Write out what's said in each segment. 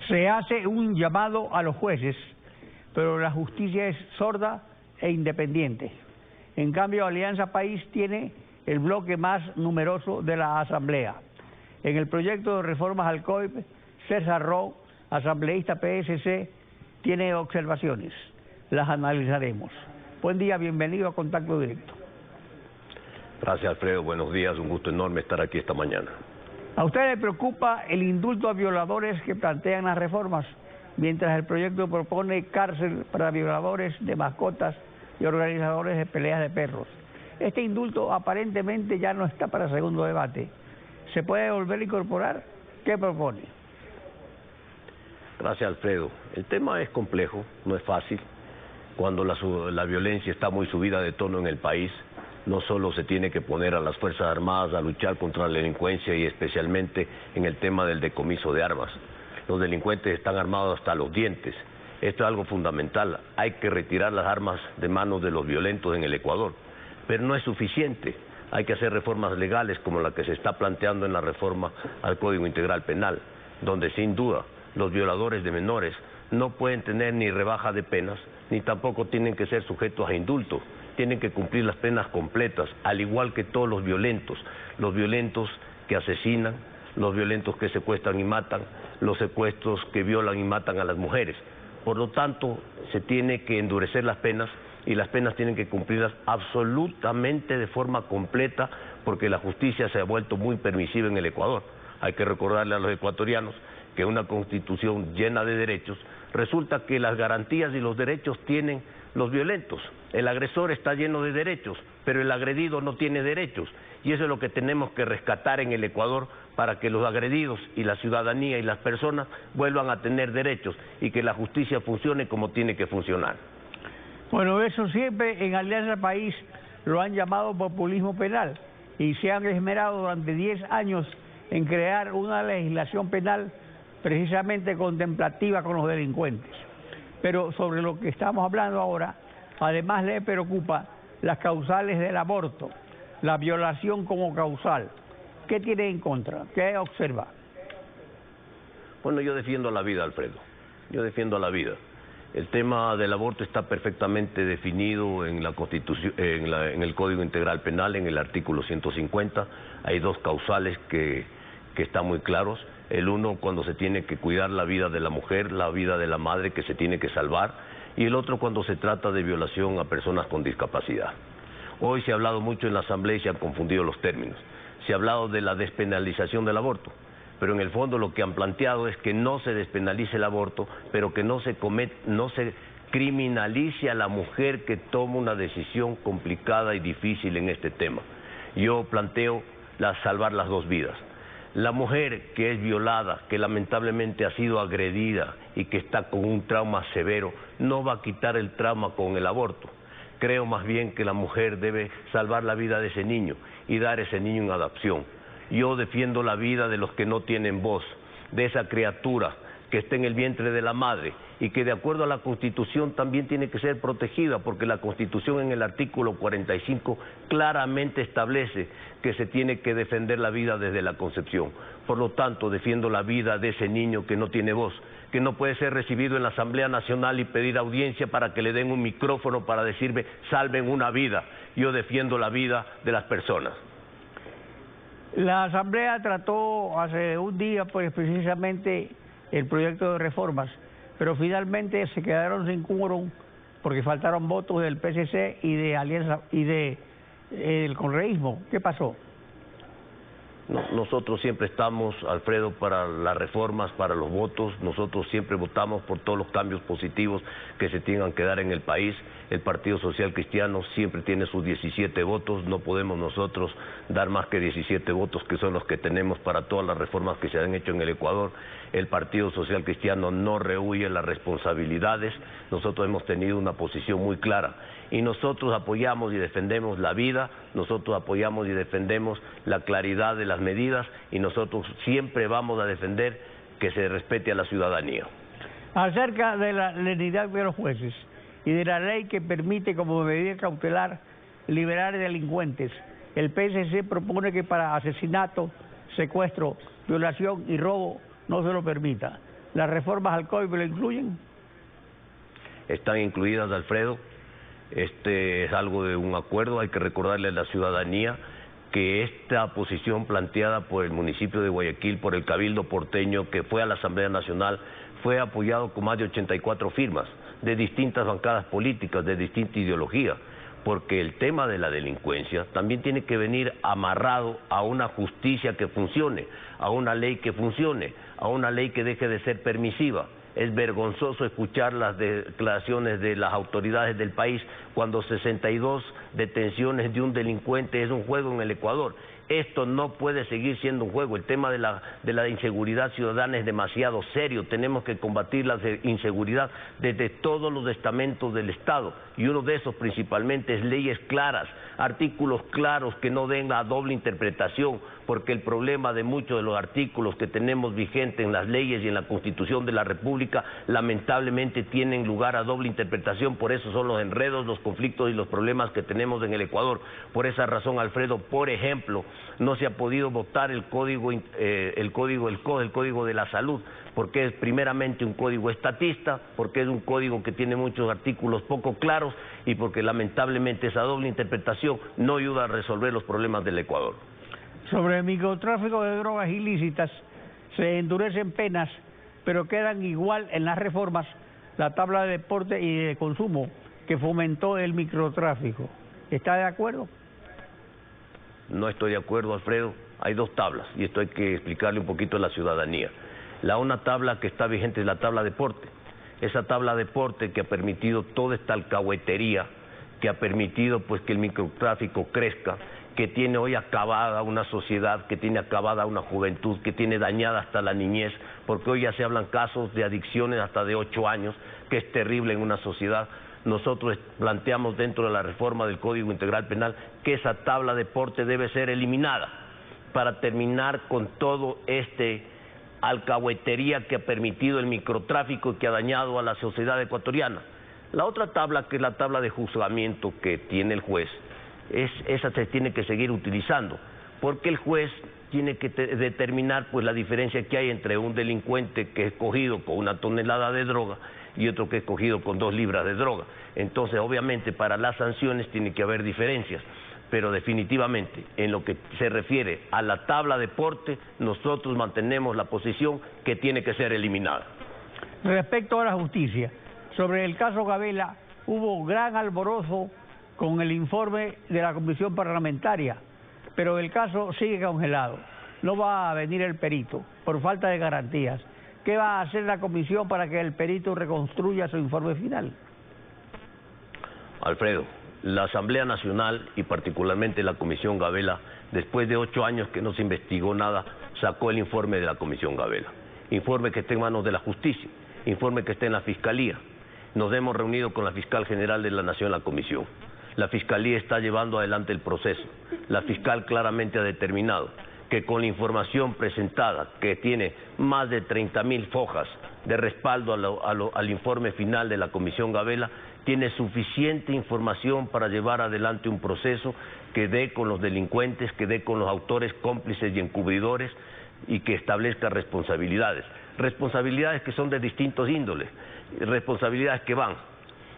Se hace un llamado a los jueces, pero la justicia es sorda e independiente. En cambio, Alianza País tiene el bloque más numeroso de la Asamblea. En el proyecto de reformas al COIP, César Roth, asambleísta PSC, tiene observaciones. Las analizaremos. Buen día, bienvenido a Contacto Directo. Gracias, Alfredo. Buenos días. Un gusto enorme estar aquí esta mañana. ¿A usted le preocupa el indulto a violadores que plantean las reformas, mientras el proyecto propone cárcel para violadores de mascotas y organizadores de peleas de perros? Este indulto aparentemente ya no está para segundo debate. ¿Se puede volver a incorporar? ¿Qué propone? Gracias, Alfredo. El tema es complejo, no es fácil. Cuando la violencia está muy subida de tono en el país, no solo se tiene que poner a las Fuerzas Armadas a luchar contra la delincuencia y especialmente en el tema del decomiso de armas. Los delincuentes están armados hasta los dientes. Esto es algo fundamental. Hay que retirar las armas de manos de los violentos en el Ecuador. Pero no es suficiente. Hay que hacer reformas legales como la que se está planteando en la reforma al Código Integral Penal, donde sin duda los violadores de menores no pueden tener ni rebaja de penas, ni tampoco tienen que ser sujetos a indulto. Tienen que cumplir las penas completas, al igual que todos los violentos que asesinan, los violentos que secuestran y matan, los secuestros que violan y matan a las mujeres. Por lo tanto, se tiene que endurecer las penas y las penas tienen que cumplirlas absolutamente de forma completa, porque la justicia se ha vuelto muy permisiva en el Ecuador. Hay que recordarle a los ecuatorianos que una constitución llena de derechos, resulta que las garantías y los derechos tienen los violentos. El agresor está lleno de derechos, pero el agredido no tiene derechos. Y eso es lo que tenemos que rescatar en el Ecuador para que los agredidos y la ciudadanía y las personas vuelvan a tener derechos y que la justicia funcione como tiene que funcionar. Bueno, eso siempre en Alianza País lo han llamado populismo penal y se han esmerado durante 10 años en crear una legislación penal precisamente contemplativa con los delincuentes. Pero sobre lo que estamos hablando ahora, además le preocupa las causales del aborto, la violación como causal. ¿Qué tiene en contra? ¿Qué observa? Bueno, yo defiendo la vida, Alfredo. Yo defiendo la vida. El tema del aborto está perfectamente definido en la Constitución, en el Código Integral Penal, en el artículo 150. Hay dos causales que están muy claros. El uno, cuando se tiene que cuidar la vida de la mujer, la vida de la madre que se tiene que salvar, y el otro cuando se trata de violación a personas con discapacidad. Hoy se ha hablado mucho en la Asamblea y se han confundido los términos. Se ha hablado de la despenalización del aborto, pero en el fondo lo que han planteado es que no se despenalice el aborto, pero que no se criminalice a la mujer que toma una decisión complicada y difícil en este tema. Yo planteo salvar las dos vidas. La mujer que es violada, que lamentablemente ha sido agredida y que está con un trauma severo, no va a quitar el trauma con el aborto. Creo más bien que la mujer debe salvar la vida de ese niño y dar ese niño en adopción. Yo defiendo la vida de los que no tienen voz, de esa criatura que está en el vientre de la madre y que de acuerdo a la Constitución también tiene que ser protegida, porque la Constitución en el artículo 45 claramente establece que se tiene que defender la vida desde la concepción. Por lo tanto, defiendo la vida de ese niño que no tiene voz, que no puede ser recibido en la Asamblea Nacional y pedir audiencia para que le den un micrófono para decirme salven una vida. Yo defiendo la vida de las personas. La Asamblea trató hace un día pues precisamente el proyecto de reformas, pero finalmente se quedaron sin quórum porque faltaron votos del PSC y de Alianza y del correísmo. ¿Qué pasó? No, nosotros siempre estamos, Alfredo, para las reformas, para los votos. Nosotros siempre votamos por todos los cambios positivos que se tengan que dar en el país. El Partido Social Cristiano siempre tiene sus 17 votos. No podemos nosotros dar más que 17 votos, que son los que tenemos para todas las reformas que se han hecho en el Ecuador. El Partido Social Cristiano no rehúye las responsabilidades. Nosotros hemos tenido una posición muy clara. Y nosotros apoyamos y defendemos la vida, nosotros apoyamos y defendemos la claridad de las medidas y nosotros siempre vamos a defender que se respete a la ciudadanía. Acerca de la lenidad de los jueces y de la ley que permite como medida cautelar liberar delincuentes, el PSC propone que para asesinato, secuestro, violación y robo no se lo permita. ¿Las reformas al código lo incluyen? Están incluidas, Alfredo. Este es algo de un acuerdo. Hay que recordarle a la ciudadanía que esta posición planteada por el municipio de Guayaquil, por el Cabildo porteño, que fue a la Asamblea Nacional, fue apoyado con más de 84 firmas de distintas bancadas políticas, de distinta ideología, porque el tema de la delincuencia también tiene que venir amarrado a una justicia que funcione, a una ley que funcione, a una ley que deje de ser permisiva. Es vergonzoso escuchar las declaraciones de las autoridades del país cuando 62 detenciones de un delincuente es un juego en el Ecuador. Esto no puede seguir siendo un juego. El tema de la inseguridad ciudadana es demasiado serio. Tenemos que combatir la inseguridad desde todos los estamentos del Estado. Y uno de esos principalmente es leyes claras, artículos claros que no den a doble interpretación, porque el problema de muchos de los artículos que tenemos vigentes en las leyes y en la Constitución de la República lamentablemente tienen lugar a doble interpretación. Por eso son los enredos, los conflictos y los problemas que tenemos en el Ecuador. Por esa razón, Alfredo, por ejemplo, no se ha podido votar el código de la salud, porque es primeramente un código estatista, porque es un código que tiene muchos artículos poco claros y porque lamentablemente esa doble interpretación no ayuda a resolver los problemas del Ecuador. Sobre el microtráfico de drogas ilícitas se endurecen penas, pero quedan igual en las reformas la tabla de deporte y de consumo que fomentó el microtráfico. ¿Está de acuerdo? No estoy de acuerdo, Alfredo. Hay dos tablas y esto hay que explicarle un poquito a la ciudadanía. Una tabla que está vigente es la tabla deporte. Esa tabla deporte que ha permitido toda esta alcahuetería, que ha permitido pues que el microtráfico crezca, que tiene hoy acabada una sociedad, que tiene acabada una juventud, que tiene dañada hasta la niñez, porque hoy ya se hablan casos de adicciones hasta de 8 años, que es terrible en una sociedad. Nosotros planteamos dentro de la reforma del Código Integral Penal que esa tabla deporte debe ser eliminada para terminar con todo este alcahuetería que ha permitido el microtráfico y que ha dañado a la sociedad ecuatoriana. La otra tabla, que es la tabla de juzgamiento que tiene el juez, esa se tiene que seguir utilizando, porque el juez tiene que determinar pues la diferencia que hay entre un delincuente que es cogido con 1 tonelada de droga y otro que es cogido con 2 libras de droga. Entonces, obviamente, para las sanciones tiene que haber diferencias, pero definitivamente, en lo que se refiere a la tabla deporte, nosotros mantenemos la posición que tiene que ser eliminada. Respecto a la justicia, sobre el caso Gabela, hubo gran alborozo con el informe de la comisión parlamentaria, pero el caso sigue congelado. No va a venir el perito por falta de garantías. ¿Qué va a hacer la comisión para que el perito reconstruya su informe final? Alfredo, la Asamblea Nacional y particularmente la Comisión Gabela, después de 8 años que no se investigó nada, sacó el informe de la Comisión Gabela. Informe que está en manos de la justicia, informe que está en la Fiscalía. Nos hemos reunido con la Fiscal General de la Nación, la Comisión. La Fiscalía está llevando adelante el proceso. La fiscal claramente ha determinado que con la información presentada, que tiene más de 30.000 fojas de respaldo al informe final de la Comisión Gabela, tiene suficiente información para llevar adelante un proceso que dé con los delincuentes, que dé con los autores, cómplices y encubridores y que establezca responsabilidades. Responsabilidades que son de distintos índoles, responsabilidades que van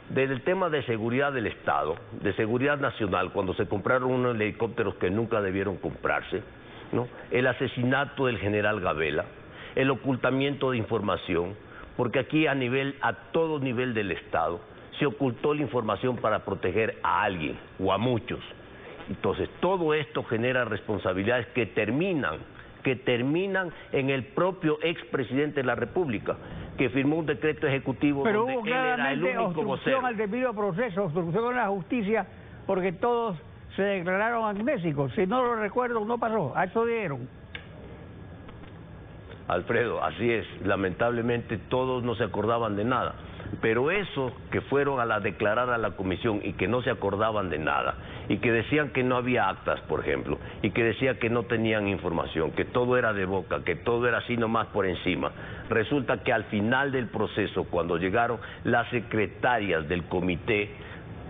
desde el tema de seguridad del Estado, de seguridad nacional, cuando se compraron unos helicópteros que nunca debieron comprarse, ¿no? El asesinato del general Gabela, el ocultamiento de información, porque aquí a todo nivel del Estado se ocultó la información para proteger a alguien o a muchos. Entonces, todo esto genera responsabilidades que terminan en el propio expresidente de la República, que firmó un decreto ejecutivo pero donde hubo él era el único obstrucción vocero. al debido proceso, obstrucción a la justicia, porque todos se declararon amnésicos. Si no lo recuerdo, no pasó. A eso dieron. Alfredo, así es. Lamentablemente todos no se acordaban de nada. Pero esos que fueron a declarar a la comisión y que no se acordaban de nada, y que decían que no había actas, por ejemplo, y que decían que no tenían información, que todo era de boca, que todo era así nomás por encima, resulta que al final del proceso, cuando llegaron las secretarias del comité,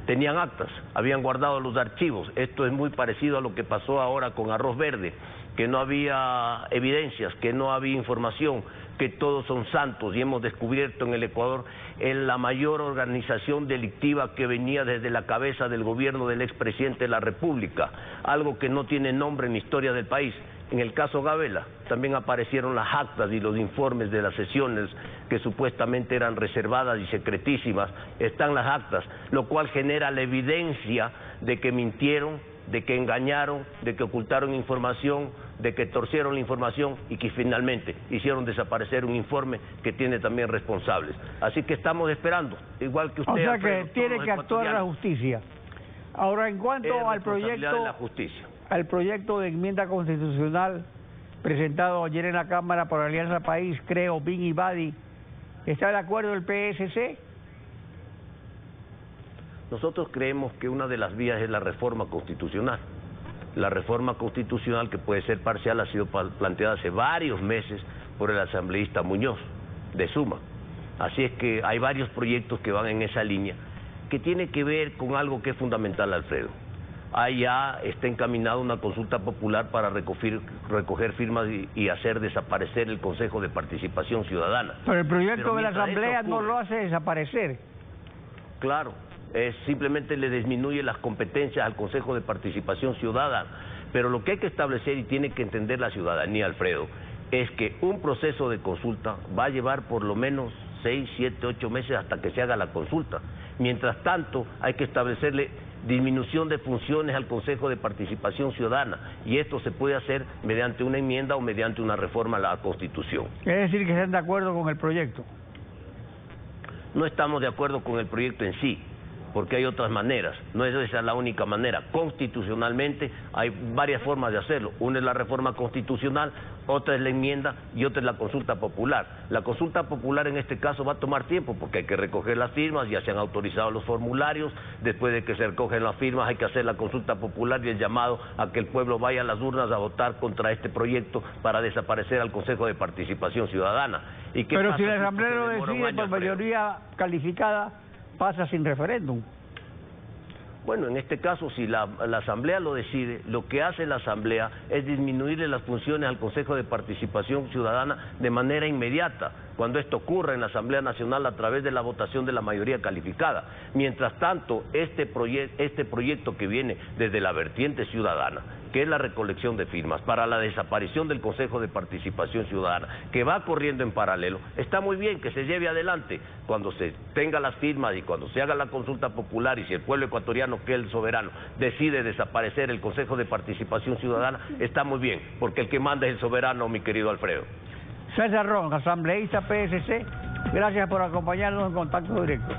tenían actas, habían guardado los archivos. Esto es muy parecido a lo que pasó ahora con Arroz Verde, que no había evidencias, que no había información, que todos son santos, y hemos descubierto en el Ecuador la mayor organización delictiva que venía desde la cabeza del gobierno del expresidente de la República, algo que no tiene nombre en la historia del país. En el caso Gabela también aparecieron las actas y los informes de las sesiones que supuestamente eran reservadas y secretísimas, están las actas, lo cual genera la evidencia de que mintieron, de que engañaron, de que ocultaron información, de que torcieron la información y que finalmente hicieron desaparecer un informe que tiene también responsables. Así que estamos esperando, igual que usted. O sea Alfredo, que tiene que actuar la justicia. Ahora, en cuanto al proyecto, de la justicia. Al proyecto de enmienda constitucional presentado ayer en la Cámara por Alianza País, Creo, BIN y BADI, ¿está de acuerdo el PSC? Nosotros creemos que una de las vías es la reforma constitucional. La reforma constitucional, que puede ser parcial, ha sido planteada hace varios meses por el asambleísta Muñoz, de Suma. Así es que hay varios proyectos que van en esa línea, que tiene que ver con algo que es fundamental, Alfredo. Ahí ya está encaminada una consulta popular para recoger firmas y hacer desaparecer el Consejo de Participación Ciudadana. Pero el proyecto de la Asamblea no lo hace desaparecer. Claro, simplemente le disminuye las competencias al Consejo de Participación Ciudadana. Pero lo que hay que establecer y tiene que entender la ciudadanía, Alfredo, es que un proceso de consulta va a llevar por lo menos 6, 7, 8 meses hasta que se haga la consulta. Mientras tanto, hay que establecerle disminución de funciones al Consejo de Participación Ciudadana, y esto se puede hacer mediante una enmienda o mediante una reforma a la Constitución. Es decir, que están de acuerdo con el proyecto. No estamos de acuerdo con el proyecto en sí, porque hay otras maneras, no es esa la única manera. Constitucionalmente hay varias formas de hacerlo. Una es la reforma constitucional, otra es la enmienda y otra es la consulta popular. La consulta popular en este caso va a tomar tiempo porque hay que recoger las firmas, ya se han autorizado los formularios, después de que se recogen las firmas hay que hacer la consulta popular y el llamado a que el pueblo vaya a las urnas a votar contra este proyecto para desaparecer al Consejo de Participación Ciudadana. ¿Y qué Pero pasa si la Asamblea lo decide por Alfredo? mayoría calificada, pasa sin referéndum. Bueno, en este caso, si la Asamblea lo decide, lo que hace la Asamblea es disminuirle las funciones al Consejo de Participación Ciudadana de manera inmediata, cuando esto ocurra en la Asamblea Nacional a través de la votación de la mayoría calificada. Mientras tanto, este proyecto que viene desde la vertiente ciudadana, que es la recolección de firmas para la desaparición del Consejo de Participación Ciudadana, que va corriendo en paralelo, está muy bien que se lleve adelante cuando se tenga las firmas y cuando se haga la consulta popular, y si el pueblo ecuatoriano, que es el soberano, decide desaparecer el Consejo de Participación Ciudadana, está muy bien, porque el que manda es el soberano, mi querido Alfredo. César Ron, asambleísta PSC, gracias por acompañarnos en Contacto Directo.